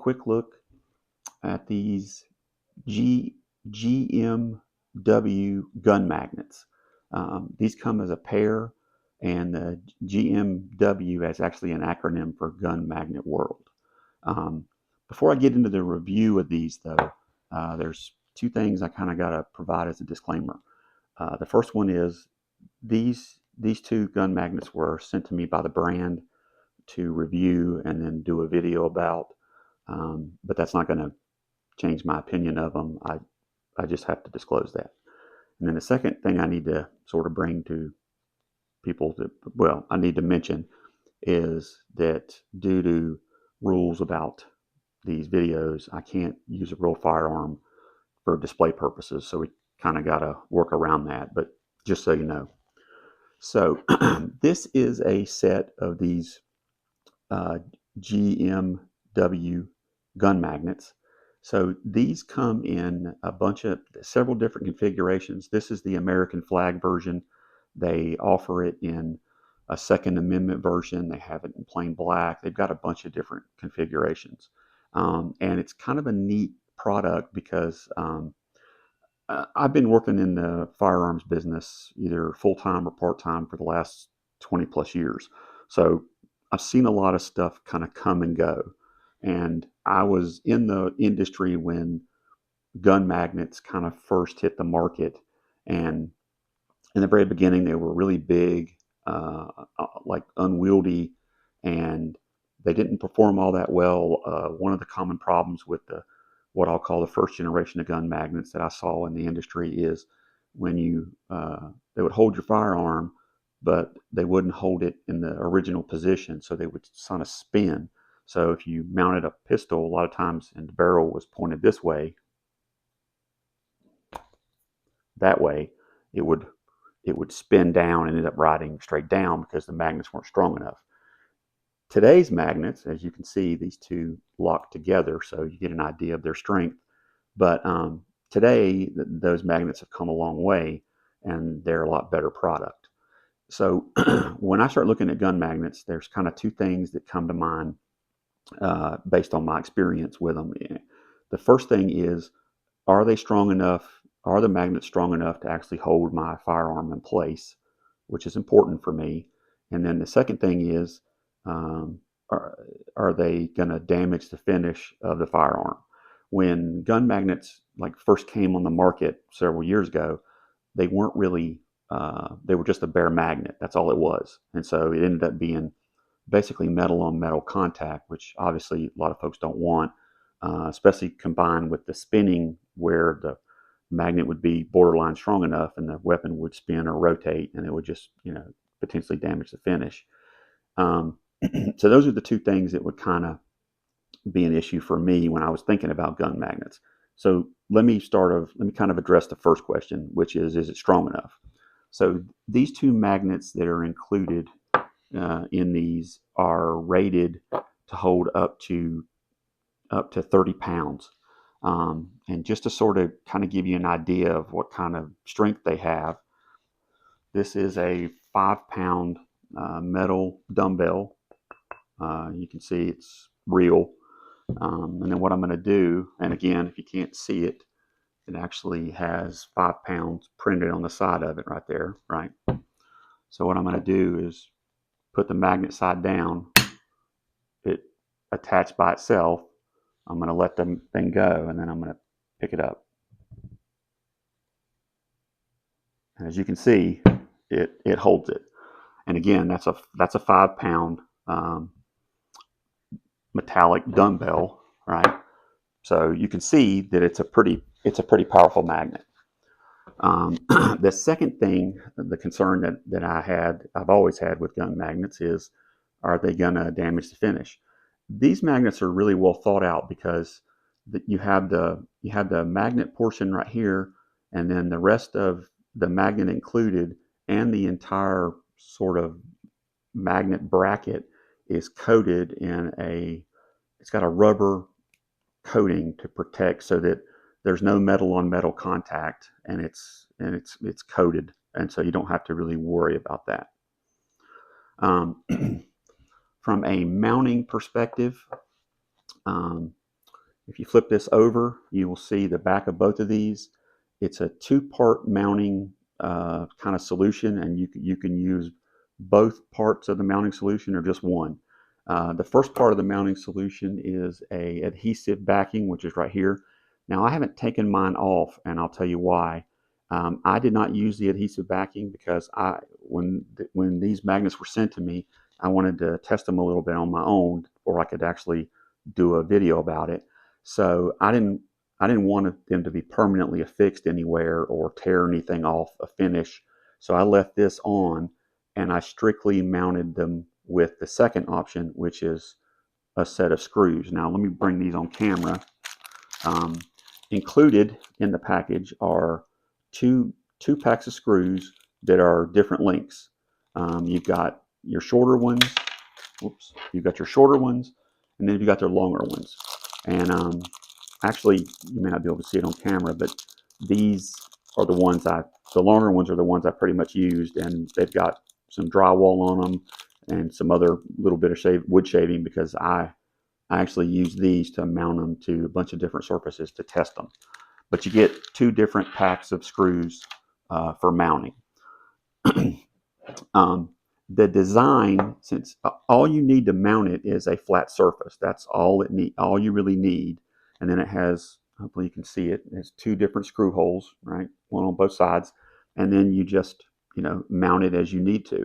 quick look at these GMW gun magnets. These come as a pair, and the GMW is actually an acronym for Gun Magnet World. Before I get into the review of these, though, there's two things I kind of got to provide as a disclaimer. The first one is these two gun magnets were sent to me by the brand to review and then do a video about, but that's not going to change my opinion of them. I just have to disclose that. And then the second thing I need to sort of bring to people I need to mention is that due to rules about these videos, I can't use a real firearm for display purposes. So we kind of got to work around that, but just so you know. So this is a set of these GMW gun magnets. So these come in several different configurations. This is the American flag version. They offer it in a Second Amendment version. They have it in plain black. They've got a bunch of different configurations. And it's kind of a neat product because I've been working in the firearms business either full-time or part-time for the last 20 plus years. So I've seen a lot of stuff kind of come and go. And I was in the industry when gun magnets kind of first hit the market. And in the very beginning, they were really big, like unwieldy, and they didn't perform all that well. One of the common problems with what I'll call the first generation of gun magnets that I saw in the industry is when they would hold your firearm, but they wouldn't hold it in the original position, so they would kind of spin. So if you mounted a pistol, a lot of times, and the barrel was pointed this way, that way, it would spin down and end up riding straight down because the magnets weren't strong enough. Today's magnets, as you can see, these two lock together, so you get an idea of their strength. But today, those magnets have come a long way, and they're a lot better product. So when I start looking at gun magnets, there's kind of two things that come to mind based on my experience with them. The first thing is, are they strong enough? Are the magnets strong enough to actually hold my firearm in place, which is important for me? And then the second thing is, are they going to damage the finish of the firearm? When gun magnets first came on the market several years ago, they weren't really, they were just a bare magnet. That's all it was. And so it ended up being basically metal on metal contact, which obviously a lot of folks don't want, especially combined with the spinning where the magnet would be borderline strong enough and the weapon would spin or rotate and it would just, potentially damage the finish. So those are the two things that would kind of be an issue for me when I was thinking about gun magnets. So let me kind of address the first question, which is it strong enough? So these two magnets that are included in these are rated to hold up to 30 pounds. And just to sort of kind of give you an idea of what kind of strength they have, this is a 5-pound metal dumbbell. You can see it's real. And then what I'm going to do, and again, if you can't see it, it actually has 5 pounds printed on the side of it right there, right? So what I'm going to do is put the magnet side down, it attached by itself. I'm going to let the thing go, and then I'm going to pick it up. And as you can see, it holds it. And again, that's a 5-pound metallic dumbbell, right? So you can see that it's a pretty powerful magnet. The second thing, the concern that I've always had with gun magnets is, are they going to damage the finish? These magnets are really well thought out because you have the magnet portion right here, and then the rest of the magnet included and the entire sort of magnet bracket is coated it's got a rubber coating to protect so that there's no metal on metal contact, and it's coated, and so you don't have to really worry about that. From a mounting perspective, If you flip this over, you will see the back of both of these. It's a two-part mounting kind of solution, and you can use both parts of the mounting solution or just one. The first part of the mounting solution is a adhesive backing, which is right here. Now I haven't taken mine off, and I'll tell you why. I did not use the adhesive backing because when these magnets were sent to me, I wanted to test them a little bit on my own, or I could actually do a video about it. So I didn't want them to be permanently affixed anywhere or tear anything off a finish. So I left this on, and I strictly mounted them with the second option, which is a set of screws. Now let me bring these on camera. Um, Included in the package are two packs of screws that are different lengths. You've got your shorter ones. Whoops. You've got your shorter ones, and then you've got their longer ones. And actually, you may not be able to see it on camera, but these are the longer ones are the ones I pretty much used, and they've got some drywall on them and some other little bit of wood shaving because I actually use these to mount them to a bunch of different surfaces to test them. But you get two different packs of screws for mounting. The design, since all you need to mount it is a flat surface, that's all all you really need. And then it has, hopefully you can see it, it's two different screw holes, right? One on both sides. And then you just, mount it as you need to.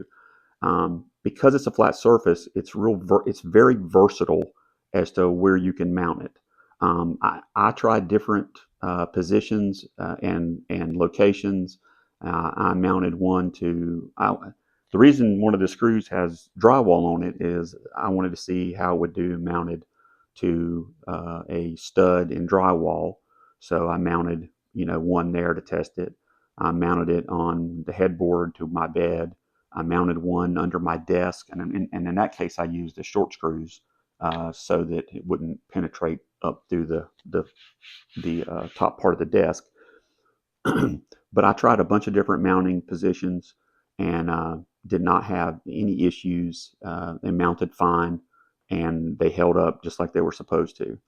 Because it's a flat surface, it's very versatile as to where you can mount it. I tried different positions and locations. I mounted one the reason one of the screws has drywall on it is I wanted to see how it would do mounted to a stud in drywall. So I mounted, one there to test it. I mounted it on the headboard to my bed. I mounted one under my desk, and in that case, I used the short screws so that it wouldn't penetrate up through the top part of the desk. But I tried a bunch of different mounting positions and did not have any issues. They mounted fine, and they held up just like they were supposed to.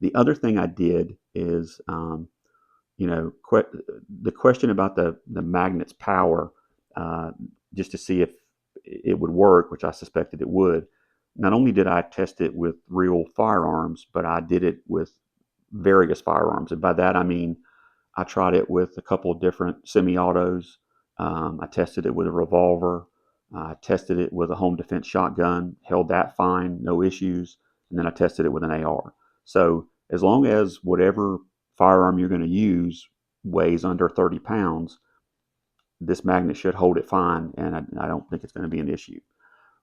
The other thing I did is, the question about the magnet's power, just to see if it would work, which I suspected it would. Not only did I test it with real firearms, but I did it with various firearms. And by that, I mean, I tried it with a couple of different semi-autos. I tested it with a revolver. I tested it with a home defense shotgun, held that fine, no issues. And then I tested it with an AR. So as long as whatever firearm you're going to use weighs under 30 pounds, this magnet should hold it fine, and I don't think it's going to be an issue.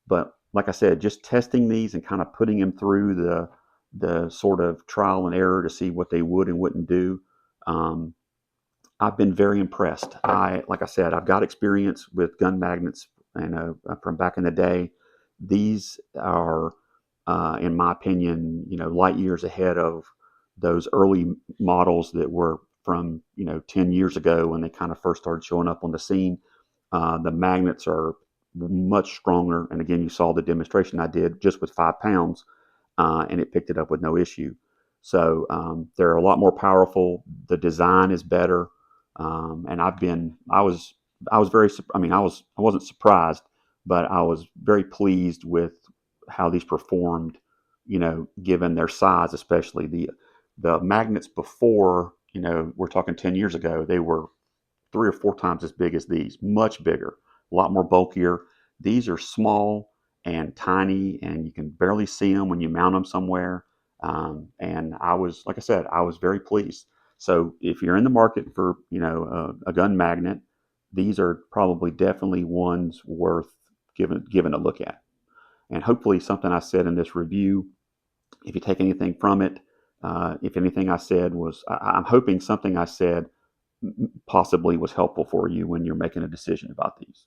But like I said, just testing these and kind of putting them through the sort of trial and error to see what they would and wouldn't do. I've been very impressed. Like I said, I've got experience with gun magnets and from back in the day. These are, in my opinion, light years ahead of those early models that were from 10 years ago when they kind of first started showing up on the scene. The magnets are much stronger, and again, you saw the demonstration I did just with 5 pounds, and it picked it up with no issue. So they're a lot more powerful. The design is better, and I was very, I wasn't surprised, but I was very pleased with how these performed. Given their size, especially the magnets before, we're talking 10 years ago, they were 3 or 4 times as big as these, much bigger, a lot more bulkier. These are small and tiny, and you can barely see them when you mount them somewhere. And like I said, I was very pleased. So if you're in the market for, a gun magnet, these are probably definitely ones worth giving a look at. And hopefully something I said in this review, if you take anything from it, if anything I said I'm hoping something I said possibly was helpful for you when you're making a decision about these.